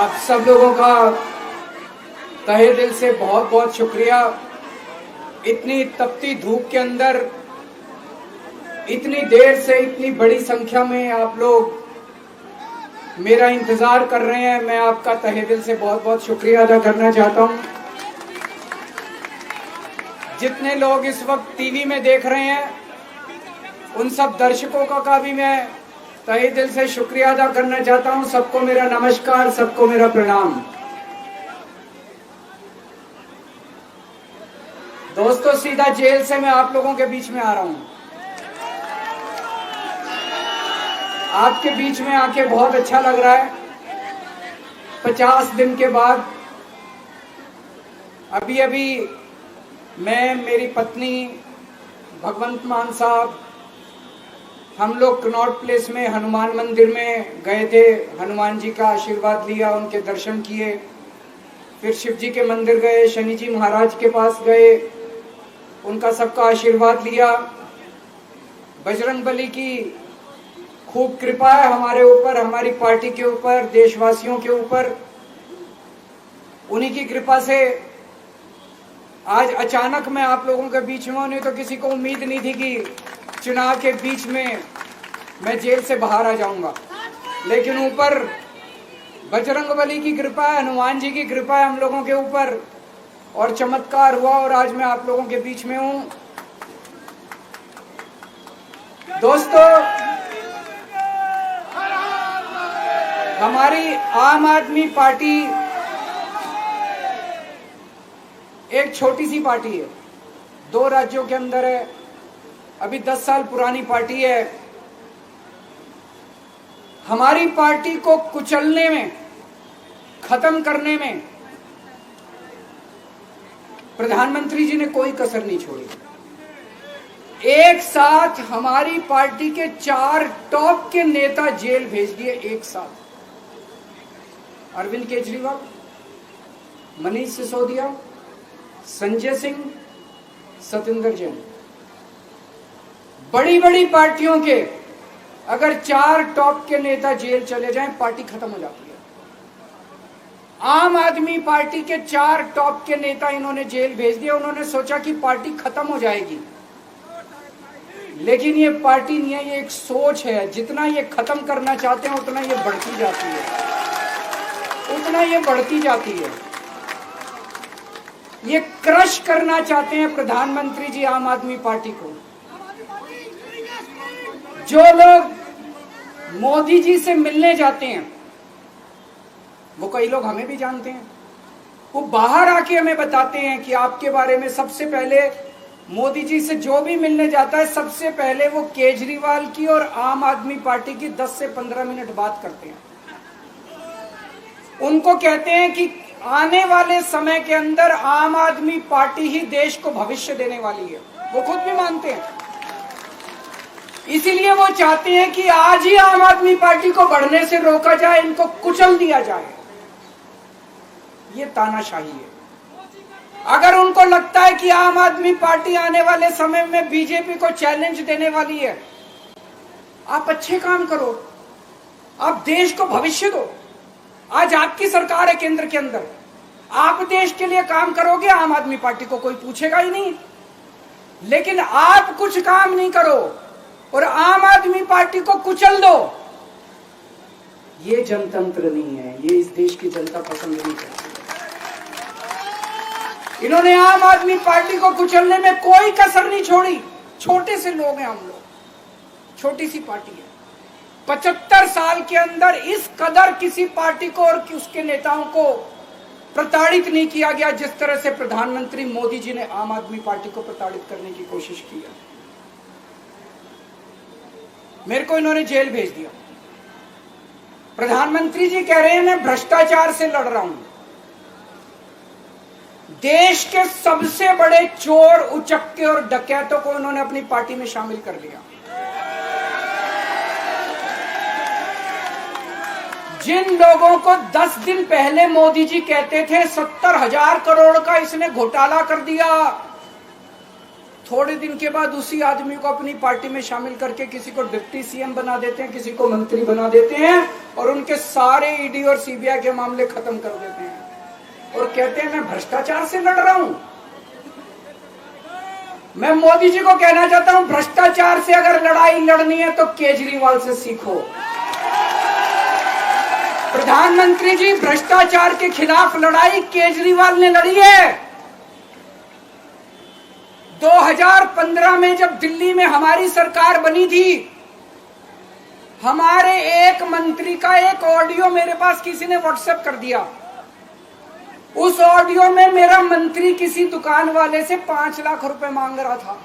आप सब लोगों का तहे दिल से बहुत बहुत शुक्रिया। इतनी तपती धूप के अंदर इतनी देर से इतनी बड़ी संख्या में आप लोग मेरा इंतजार कर रहे हैं। मैं आपका तहे दिल से बहुत बहुत शुक्रिया अदा करना चाहता हूं। जितने लोग इस वक्त टीवी में देख रहे हैं उन सब दर्शकों का भी मैं तहे दिल से शुक्रिया अदा करना चाहता हूं। सबको मेरा नमस्कार, सबको मेरा प्रणाम। दोस्तों, सीधा जेल से मैं आप लोगों के बीच में आ रहा हूं। आपके बीच में आके बहुत अच्छा लग रहा है। 50 दिन के बाद अभी अभी मैं, मेरी पत्नी भगवंत मान साहब, हम लोग कनॉट प्लेस में हनुमान मंदिर में गए थे। हनुमान जी का आशीर्वाद लिया, उनके दर्शन किए। फिर शिव जी के मंदिर गए, शनि जी महाराज के पास गए, उनका सबका आशीर्वाद लिया। बजरंगबली की खूब कृपा है हमारे ऊपर, हमारी पार्टी के ऊपर, देशवासियों के ऊपर। उन्हीं की कृपा से आज अचानक मैं आप लोगों के बीच में हूं। नहीं तो किसी को उम्मीद नहीं थी कि चुनाव के बीच में मैं जेल से बाहर आ जाऊंगा। लेकिन ऊपर बजरंगबली की कृपा है, हनुमान जी की कृपा है हम लोगों के ऊपर, और चमत्कार हुआ और आज मैं आप लोगों के बीच में हूं। दोस्तों, हमारी आम आदमी पार्टी एक छोटी सी पार्टी है, 2 राज्यों के अंदर है, अभी 10 साल पुरानी पार्टी है। हमारी पार्टी को कुचलने में, खत्म करने में प्रधानमंत्री जी ने कोई कसर नहीं छोड़ी। एक साथ हमारी पार्टी के 4 टॉप के नेता जेल भेज दिए एक साथ। अरविंद केजरीवाल, मनीष सिसोदिया, संजय सिंह, सतेंद्र जैन। बड़ी बड़ी पार्टियों के अगर 4 टॉप के नेता जेल चले जाएं, पार्टी खत्म हो जाती है। आम आदमी पार्टी के 4 टॉप के नेता इन्होंने जेल भेज दिया। उन्होंने सोचा कि पार्टी खत्म हो जाएगी, लेकिन ये पार्टी नहीं है, ये एक सोच है। जितना ये खत्म करना चाहते हैं उतना ये बढ़ती जाती है, उतना ये बढ़ती जाती है। ये क्रश करना चाहते हैं प्रधानमंत्री जी आम आदमी पार्टी को। जो लोग मोदी जी से मिलने जाते हैं, वो कई लोग हमें भी जानते हैं, वो बाहर आके हमें बताते हैं कि आपके बारे में सबसे पहले मोदी जी से जो भी मिलने जाता है, सबसे पहले वो केजरीवाल की और आम आदमी पार्टी की 10 से 15 मिनट बात करते हैं। उनको कहते हैं कि आने वाले समय के अंदर आम आदमी पार्टी ही देश को भविष्य देने वाली है। वो खुद भी मानते हैं। इसीलिए वो चाहते हैं कि आज ही आम आदमी पार्टी को बढ़ने से रोका जाए, इनको कुचल दिया जाए। ये तानाशाही है। अगर उनको लगता है कि आम आदमी पार्टी आने वाले समय में बीजेपी को चैलेंज देने वाली है, आप अच्छे काम करो, आप देश को भविष्य दो। आज आपकी सरकार है केंद्र के अंदर, आप देश के लिए काम करोगे, आम आदमी पार्टी को कोई पूछेगा ही नहीं। लेकिन आप कुछ काम नहीं करो और आम आदमी पार्टी को कुचल दो, ये जनतंत्र नहीं है, ये इस देश की जनता पसंद नहीं करती। इन्होंने आम आदमी पार्टी को कुचलने में कोई कसर नहीं छोड़ी। छोटे से लोग हैं हम लोग, छोटी सी पार्टी है। 75 साल के अंदर इस कदर किसी पार्टी को और उसके नेताओं को प्रताड़ित नहीं किया गया जिस तरह से प्रधानमंत्री मोदी जी ने आम आदमी पार्टी को प्रताड़ित करने की कोशिश की है। मेरे को इन्होंने जेल भेज दिया। प्रधानमंत्री जी कह रहे हैं मैं भ्रष्टाचार से लड़ रहा हूं। देश के सबसे बड़े चोर, उचक्के और डकैतों को उन्होंने अपनी पार्टी में शामिल कर लिया। जिन लोगों को 10 दिन पहले मोदी जी कहते थे 70,000 करोड़ का इसने घोटाला कर दिया, थोड़े दिन के बाद उसी आदमी को अपनी पार्टी में शामिल करके किसी को डिप्टी सीएम बना देते हैं, किसी को मंत्री बना देते हैं और उनके सारे ईडी और सीबीआई के मामले खत्म कर देते हैं और कहते हैं मैं भ्रष्टाचार से लड़ रहा हूं। मैं मोदी जी को कहना चाहता हूं, भ्रष्टाचार से अगर लड़ाई लड़नी है तो केजरीवाल से सीखो। प्रधानमंत्री जी, भ्रष्टाचार के खिलाफ लड़ाई केजरीवाल ने लड़ी है। 2015 में जब दिल्ली में हमारी सरकार बनी थी, हमारे एक मंत्री का एक ऑडियो मेरे पास किसी ने व्हाट्सएप कर दिया। उस ऑडियो में मेरा मंत्री किसी दुकान वाले से 5 लाख रुपए मांग रहा था।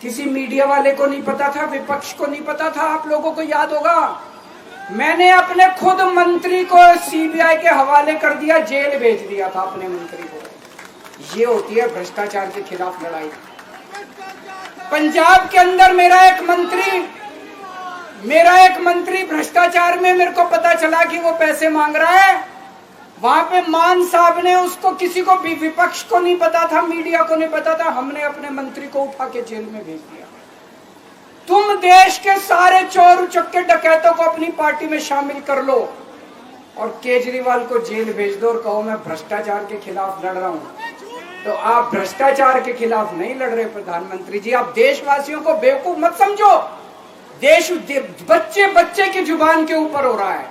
किसी मीडिया वाले को नहीं पता था, विपक्ष को नहीं पता था। आप लोगों को याद होगा, मैंने अपने खुद मंत्री को सीबीआई के हवाले कर दिया, जेल भेज दिया था अपने मंत्री को। ये होती है भ्रष्टाचार के खिलाफ लड़ाई। पंजाब के अंदर मेरा एक मंत्री भ्रष्टाचार में, मेरे को पता चला कि वो पैसे मांग रहा है। वहां पे मान साहब ने उसको, किसी को भी, विपक्ष को नहीं पता था, मीडिया को नहीं पता था, हमने अपने मंत्री को उठा के जेल में भेज दिया। तुम देश के सारे चोर उचक्के डकैतों को अपनी पार्टी में शामिल कर लो और केजरीवाल को जेल भेज दो और कहो मैं भ्रष्टाचार के खिलाफ लड़ रहा हूं। तो आप भ्रष्टाचार के खिलाफ नहीं लड़ रहे प्रधानमंत्री जी। आप देशवासियों को बेवकूफ मत समझो। देश बच्चे बच्चे की जुबान के ऊपर हो रहा है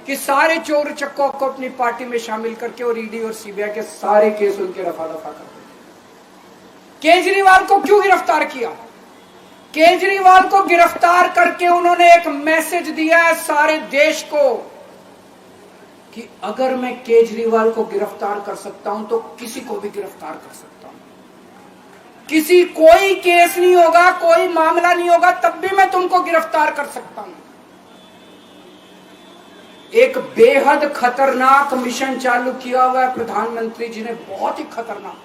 कि सारे चोर चक्कों को अपनी पार्टी में शामिल करके और ईडी और सीबीआई के सारे केस उनके रफा दफा कर दिए। केजरीवाल को क्यों गिरफ्तार किया? केजरीवाल को गिरफ्तार करके उन्होंने एक मैसेज दिया है सारे देश को कि अगर मैं केजरीवाल को गिरफ्तार कर सकता हूं तो किसी को भी गिरफ्तार कर सकता हूं। कोई केस नहीं होगा, कोई मामला नहीं होगा, तब भी मैं तुमको गिरफ्तार कर सकता हूं। एक बेहद खतरनाक मिशन चालू किया हुआ है प्रधानमंत्री जी ने, बहुत ही खतरनाक।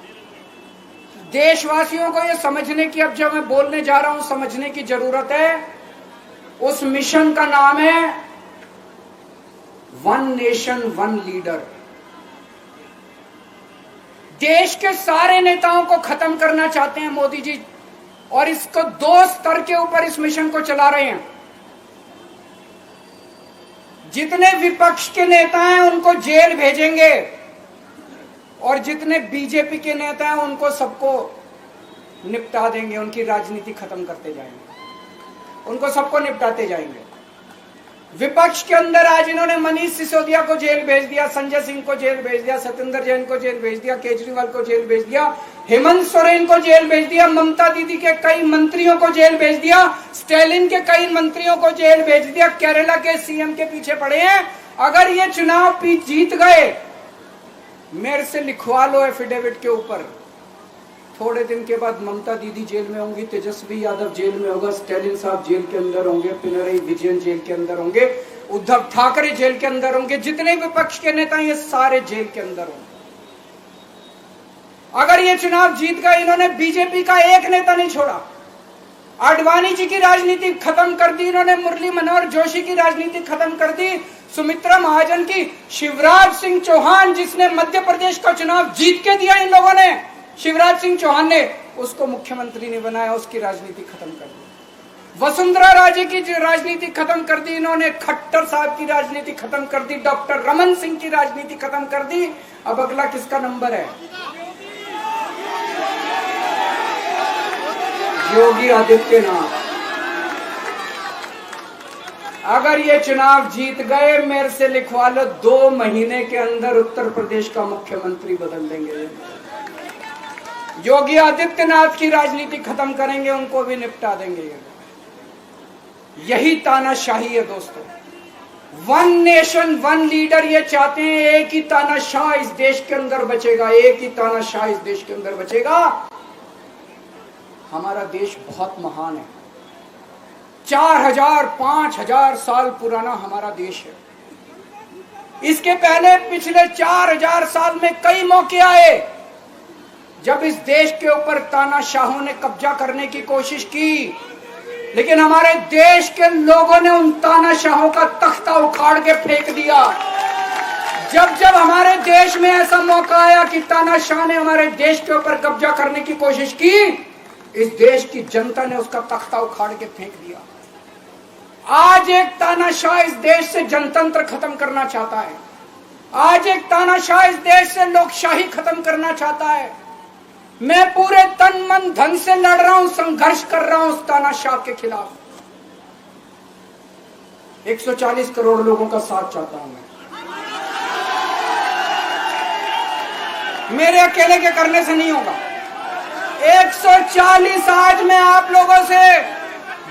देशवासियों को यह समझने की, अब जब मैं बोलने जा रहा हूं, समझने की जरूरत है। उस मिशन का नाम है वन नेशन वन लीडर। देश के सारे नेताओं को खत्म करना चाहते हैं मोदी जी और इसको 2 स्तर के ऊपर इस मिशन को चला रहे हैं। जितने विपक्ष के नेता हैं उनको जेल भेजेंगे और जितने बीजेपी के नेता हैं उनको सबको निपटा देंगे, उनकी राजनीति खत्म करते जाएंगे, उनको सबको निपटाते जाएंगे। विपक्ष के अंदर आज इन्होंने मनीष सिसोदिया को जेल भेज दिया, संजय सिंह को जेल भेज दिया, सत्येंद्र जैन को जेल भेज दिया, केजरीवाल को जेल भेज दिया, हेमंत सोरेन को जेल भेज दिया, ममता दीदी के कई मंत्रियों को जेल भेज दिया, स्टालिन के कई मंत्रियों को जेल भेज दिया, केरला के सीएम के पीछे पड़े हैं। अगर ये चुनाव जीत गए, मेरे से लिखवा लो एफिडेविट के ऊपर, थोड़े दिन के बाद ममता दीदी जेल में होंगी, तेजस्वी यादव जेल में होगा, स्टालिन साहब जेल के अंदर होंगे, पिनरई विजयन जेल के अंदर होंगे, उद्धव ठाकरे जेल के अंदर होंगे, जितने विपक्ष के नेता ये सारे जेल के अंदर होंगे। अगर ये चुनाव जीत गए, इन्होंने बीजेपी का एक नेता नहीं छोड़ा। आडवाणी जी की राजनीति खत्म कर दी इन्होंने, मुरली मनोहर जोशी की राजनीति खत्म कर दी, सुमित्रा महाजन की, शिवराज सिंह चौहान जिसने मध्य प्रदेश का चुनाव जीत के दिया इन लोगों ने, शिवराज सिंह चौहान ने उसको मुख्यमंत्री नहीं बनाया, उसकी राजनीति खत्म कर दी। वसुंधरा राजे की राजनीति खत्म कर दी इन्होंने, खट्टर साहब की राजनीति खत्म कर दी, डॉक्टर रमन सिंह की राजनीति खत्म कर दी। अब अगला किसका नंबर है? योगी आदित्यनाथ। अगर ये चुनाव जीत गए, मेरे से लिखवा लो, 2 महीने के अंदर उत्तर प्रदेश का मुख्यमंत्री बदल देंगे। योगी आदित्यनाथ की राजनीति खत्म करेंगे, उनको भी निपटा देंगे। यही तानाशाही है दोस्तों। वन नेशन वन लीडर ये चाहते हैं, एक ही तानाशाह इस देश के अंदर बचेगा, एक ही तानाशाह इस देश के अंदर बचेगा। हमारा देश बहुत महान है, 4000 5000 साल पुराना हमारा देश है। इसके पहले पिछले 4000 साल में कई मौके आए जब इस देश के ऊपर तानाशाहों ने कब्जा करने की कोशिश की, लेकिन हमारे देश के लोगों ने उन तानाशाहों का तख्ता उखाड़ के फेंक दिया। जब जब हमारे देश में ऐसा मौका आया कि तानाशाह ने हमारे देश के ऊपर कब्जा करने की कोशिश की, इस देश की जनता ने उसका तख्ता उखाड़ के फेंक दिया। आज एक तानाशाह इस देश से जनतंत्र खत्म करना चाहता है। आज एक तानाशाह इस देश से लोकशाही खत्म करना चाहता है। मैं पूरे तन मन धन से लड़ रहा हूं, संघर्ष कर रहा हूं उस तानाशाह के खिलाफ। 140 करोड़ लोगों का साथ चाहता हूं मैं। मेरे अकेले के करने से नहीं होगा। 140 आज मैं आप लोगों से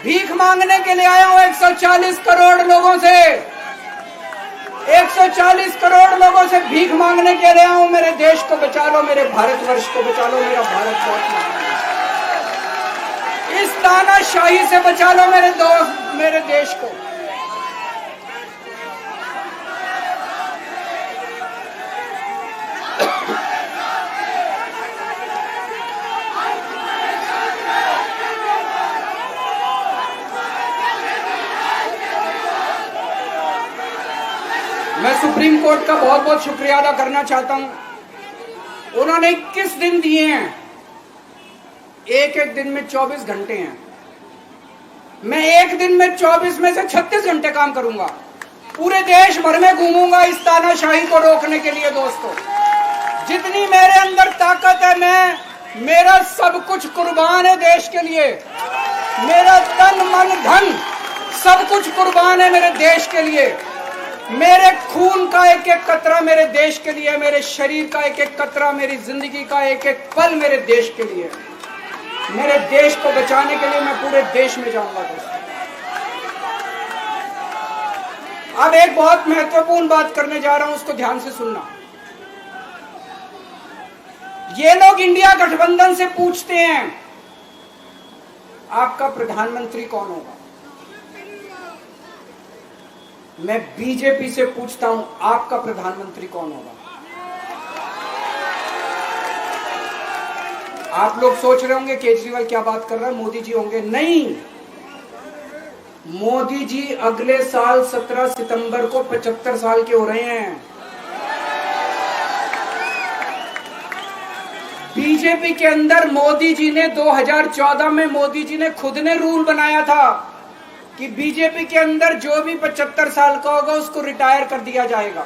भीख मांगने के लिए आया हूं। 140 करोड़ लोगों से 140 करोड़ लोगों से भीख मांगने के लिए आया हूं। मेरे देश को बचा लो, मेरे भारतवर्ष को बचा लो, मेरा भारत बहुत इस तानाशाही से बचा लो मेरे दोस्त, मेरे देश को। मैं सुप्रीम कोर्ट का बहुत बहुत शुक्रिया अदा करना चाहता हूं। उन्होंने 21 दिन दिए हैं, एक एक दिन में 24 घंटे हैं। मैं एक दिन में 24 में से 36 घंटे काम करूंगा। पूरे देश भर में घूमूंगा इस तानाशाही को रोकने के लिए। दोस्तों, जितनी मेरे अंदर ताकत है, मेरा सब कुछ कुर्बान है देश के लिए। मेरा तन मन धन सब कुछ कुर्बान है मेरे देश के लिए। मेरे खून का एक एक कतरा मेरे देश के लिए, मेरे शरीर का एक एक कतरा, मेरी जिंदगी का एक एक पल मेरे देश के लिए। मेरे देश को बचाने के लिए मैं पूरे देश में जाऊंगा। दोस्तों, अब एक बहुत महत्वपूर्ण बात करने जा रहा हूं, उसको ध्यान से सुनना। ये लोग इंडिया गठबंधन से पूछते हैं आपका प्रधानमंत्री कौन होगा। मैं बीजेपी से पूछता हूं आपका प्रधानमंत्री कौन होगा। आप लोग सोच रहे होंगे केजरीवाल क्या बात कर रहा है, मोदी जी होंगे। नहीं, मोदी जी अगले साल 17 सितंबर को 75 साल के हो रहे हैं। बीजेपी के अंदर मोदी जी ने 2014 में मोदी जी ने खुद ने रूल बनाया था कि बीजेपी के अंदर जो भी 75 साल का होगा उसको रिटायर कर दिया जाएगा।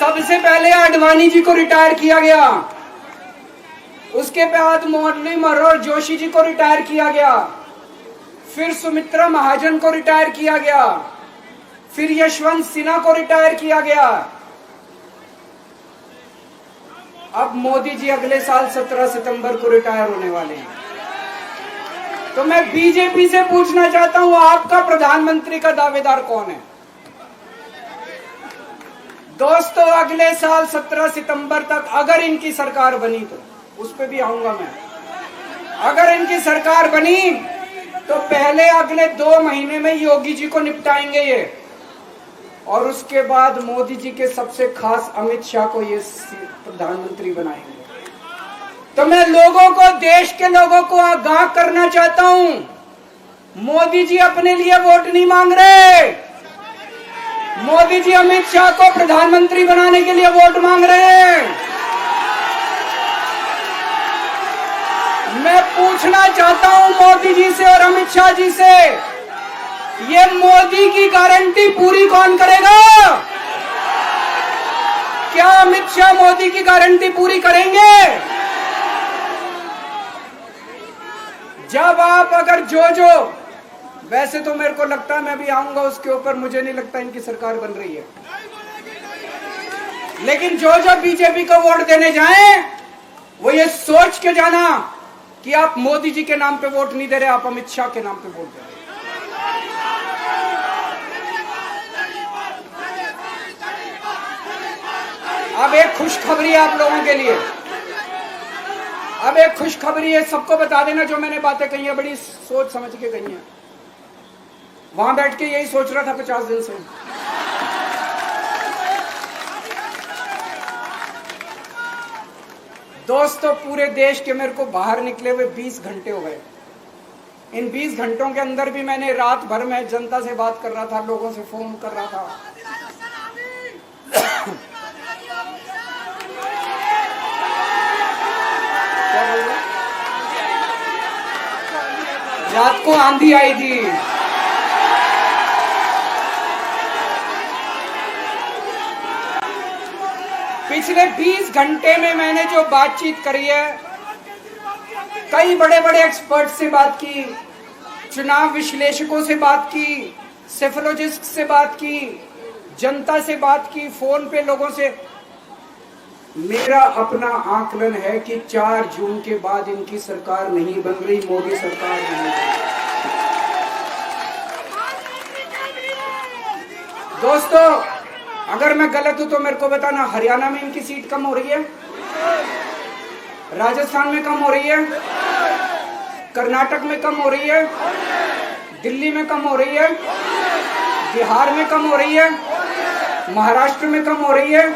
सबसे पहले आडवाणी जी को रिटायर किया गया, उसके बाद मुरली मनोहर जोशी जी को रिटायर किया गया, फिर सुमित्रा महाजन को रिटायर किया गया, फिर यशवंत सिन्हा को रिटायर किया गया। अब मोदी जी अगले साल 17 सितंबर को रिटायर होने वाले हैं। तो मैं बीजेपी से पूछना चाहता हूं आपका प्रधानमंत्री का दावेदार कौन है। दोस्तों, अगले साल 17 सितंबर तक अगर इनकी सरकार बनी, तो उस पर भी आऊंगा मैं। अगर इनकी सरकार बनी तो पहले अगले 2 महीने में योगी जी को निपटाएंगे ये, और उसके बाद मोदी जी के सबसे खास अमित शाह को ये प्रधानमंत्री बनाएंगे। तो मैं लोगों को, देश के लोगों को आगाह करना चाहता हूं, मोदी जी अपने लिए वोट नहीं मांग रहे। मोदी जी अमित शाह को प्रधानमंत्री बनाने के लिए वोट मांग रहे हैं। मैं पूछना चाहता हूं मोदी जी से और अमित शाह जी से, ये मोदी की गारंटी पूरी कौन करेगा? क्या अमित शाह मोदी की गारंटी पूरी करेंगे? जब आप अगर जो वैसे तो मेरे को लगता है मैं भी आऊंगा उसके ऊपर, मुझे नहीं लगता इनकी सरकार बन रही है, लेकिन जो बीजेपी को वोट देने जाएं वो ये सोच के जाना कि आप मोदी जी के नाम पे वोट नहीं दे रहे, आप अमित शाह के नाम पे वोट दे रहे। अब एक खुशखबरी है आप लोगों के लिए, अब एक खुशखबरी है। सबको बता देना जो मैंने बातें कही है, बड़ी सोच समझ के कही है। वहां बैठ के यही सोच रहा था 50 दिन से। दोस्तों, पूरे देश के मेरे को बाहर निकले हुए 20 घंटे हो गए। इन 20 घंटों के अंदर भी मैंने रात भर में जनता से बात कर रहा था, लोगों से फोन कर रहा था, रात को आंधी आई थी। पिछले 20 घंटे में मैंने जो बातचीत करी है, कई बड़े बड़े एक्सपर्ट से बात की, चुनाव विश्लेषकों से बात की, सेफोलॉजिस्ट से बात की, जनता से बात की, फोन पे लोगों से। मेरा अपना आकलन है कि 4 जून के बाद इनकी सरकार नहीं बन रही, मोदी सरकार नहीं बन रही। दोस्तों, अगर मैं गलत हूं तो मेरे को बताना। हरियाणा में इनकी सीट कम हो रही है, राजस्थान में कम हो रही है, कर्नाटक में कम हो रही है, दिल्ली में कम हो रही है, बिहार में कम हो रही है, महाराष्ट्र में कम हो रही है,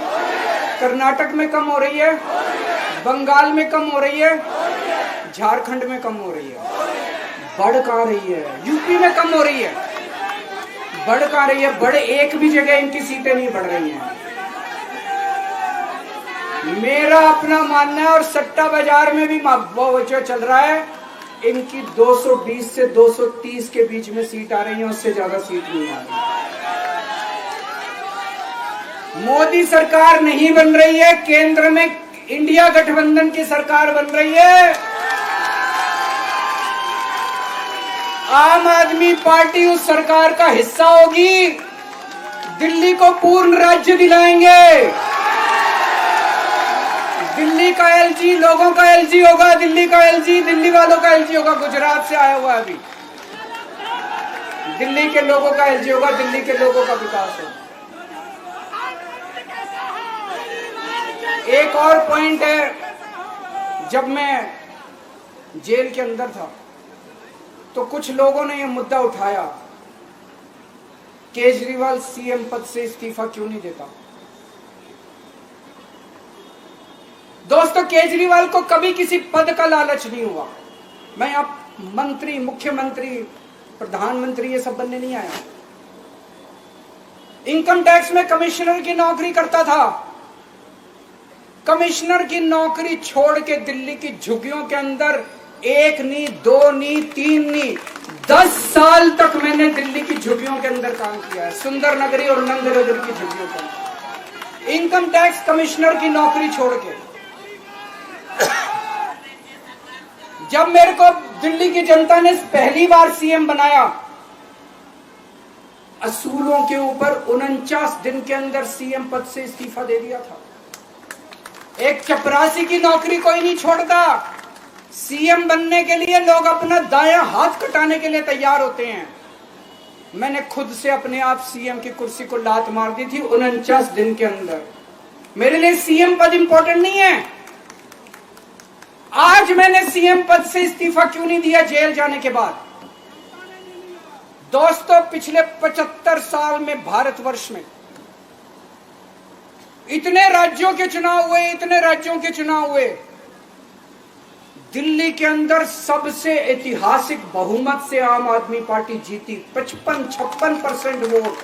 कर्नाटक में कम हो रही है, बंगाल में कम हो रही है, झारखंड में कम हो रही है। बढ़ कहां रही है? यूपी में कम हो रही है, बढ़ कहां रही है? बड़े एक भी जगह इनकी सीटें नहीं बढ़ रही हैं। मेरा अपना मानना है, और सट्टा बाजार में भी जो चल रहा है, इनकी 220 से 230 के बीच में सीट आ रही है, उससे ज्यादा सीट नहीं आ रही। मोदी सरकार नहीं बन रही है, केंद्र में इंडिया गठबंधन की सरकार बन रही है। आम आदमी पार्टी उस सरकार का हिस्सा होगी। दिल्ली को पूर्ण राज्य दिलाएंगे। दिल्ली का एलजी लोगों का एलजी होगा, दिल्ली का एलजी दिल्ली वालों का एलजी होगा। गुजरात से आया हुआ है अभी। दिल्ली के लोगों का एलजी होगा, दिल्ली के लोगों का विकास होगा। एक और पॉइंट है, जब मैं जेल के अंदर था तो कुछ लोगों ने यह मुद्दा उठाया, केजरीवाल सीएम पद से इस्तीफा क्यों नहीं देता। दोस्तों, केजरीवाल को कभी किसी पद का लालच नहीं हुआ। मैं आप मंत्री, मुख्यमंत्री, प्रधानमंत्री ये सब बनने नहीं आया। इनकम टैक्स में कमिश्नर की नौकरी करता था। कमिश्नर की नौकरी छोड़ के दिल्ली की झुग्गियों के अंदर 1 नहीं, 2 नहीं, 3 नहीं, 10 साल तक मैंने दिल्ली की झुग्गियों के अंदर काम किया है, सुंदर नगरी और नंद नगर की झुग्गियों के अंदर। इनकम टैक्स कमिश्नर की नौकरी छोड़ के जब मेरे को दिल्ली की जनता ने पहली बार सीएम बनाया, असूलों के ऊपर 49 दिन के अंदर सीएम पद से इस्तीफा दे दिया था। एक चपरासी की नौकरी कोई नहीं छोड़ता। सीएम बनने के लिए लोग अपना दायां हाथ कटाने के लिए तैयार होते हैं। मैंने खुद से अपने आप सीएम की कुर्सी को लात मार दी थी 49 दिन के अंदर। मेरे लिए सीएम पद इंपॉर्टेंट नहीं है। आज मैंने सीएम पद से इस्तीफा क्यों नहीं दिया जेल जाने के बाद? दोस्तों, पिछले 75 साल में भारतवर्ष में इतने राज्यों के चुनाव हुए, इतने राज्यों के चुनाव हुए, दिल्ली के अंदर सबसे ऐतिहासिक बहुमत से आम आदमी पार्टी जीती। 55-56% वोट,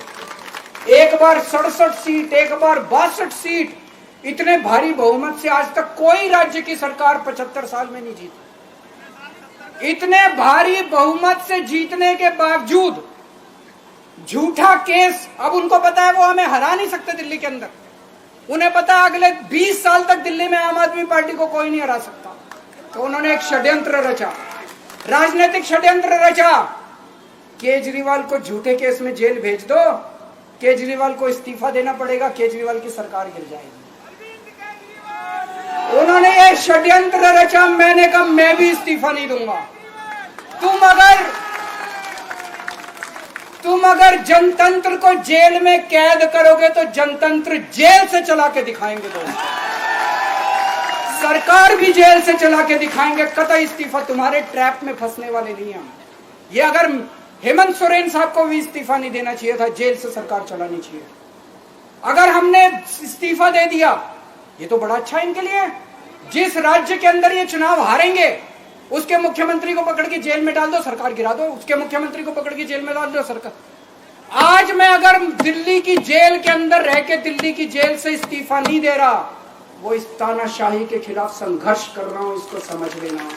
एक बार 67 सीट, एक बार 62 सीट। इतने भारी बहुमत से आज तक कोई राज्य की सरकार 75 साल में नहीं जीती। इतने भारी बहुमत से जीतने के बावजूद झूठा केस, अब उनको पता है वो हमें हरा नहीं सकते दिल्ली के अंदर। उन्हें पता है अगले 20 साल तक दिल्ली में आम आदमी पार्टी को कोई नहीं हरा सकता। तो उन्होंने एक षड्यंत्र रचा, राजनीतिक षड्यंत्र रचा। केजरीवाल को झूठे केस में जेल भेज दो, केजरीवाल को इस्तीफा देना पड़ेगा, केजरीवाल की सरकार गिर जाएगी। उन्होंने ये षड्यंत्र रचा। मैंने कहा मैं भी इस्तीफा नहीं दूंगा। तुम अगर जनतंत्र को जेल में कैद करोगे तो जनतंत्र जेल से चला के दिखाएंगे। दोस्तों, सरकार भी जेल से चला के दिखाएंगे। कतई इस्तीफा, तुम्हारे ट्रैप में फंसने वाले नहीं हम। ये अगर हेमंत सोरेन साहब को भी इस्तीफा नहीं देना चाहिए था, जेल से सरकार चलानी चाहिए। अगर हमने इस्तीफा दे दिया, ये तो बड़ा अच्छा इनके लिए। जिस राज्य के अंदर ये चुनाव हारेंगे उसके मुख्यमंत्री को पकड़ के जेल में डाल दो, सरकार गिरा दो। उसके मुख्यमंत्री को पकड़ के जेल में डाल दो, सरकार। आज मैं अगर दिल्ली की जेल के अंदर रह के दिल्ली की जेल से इस्तीफा नहीं दे रहा, वो इस तानाशाही के खिलाफ संघर्ष कर रहा हूं, इसको समझ लेना।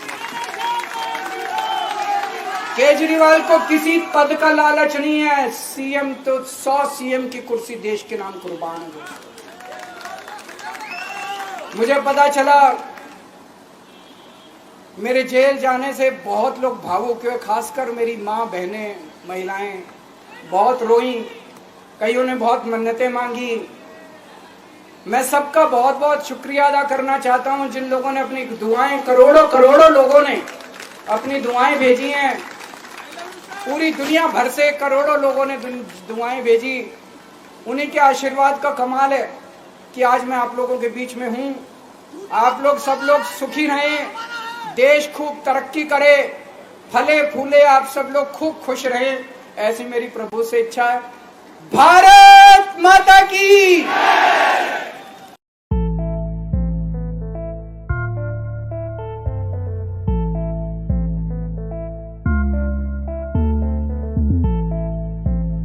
केजरीवाल को किसी पद का लालच नहीं है। सीएम तो 100 सीएम की कुर्सी देश के नाम कुर्बान हो गई। मुझे पता चला, मेरे जेल जाने से बहुत लोग भावुक हुए, खासकर मेरी माँ, बहनें, महिलाएं बहुत रोई, कईयों ने बहुत मन्नतें मांगी। मैं सबका बहुत बहुत शुक्रिया अदा करना चाहता हूं, जिन लोगों ने अपनी दुआएं, करोड़ों करोड़ों लोगों ने अपनी दुआएं भेजी हैं। पूरी दुनिया भर से करोड़ों लोगों ने दुआएं भेजी। उन्हीं के आशीर्वाद का कमाल है कि आज मैं आप लोगों के बीच में हूं। आप लोग सब लोग सुखी रहें, देश खूब तरक्की करे, फले फूले, आप सब लोग खूब खुश रहें, ऐसी मेरी प्रभु से इच्छा है। भारत माता की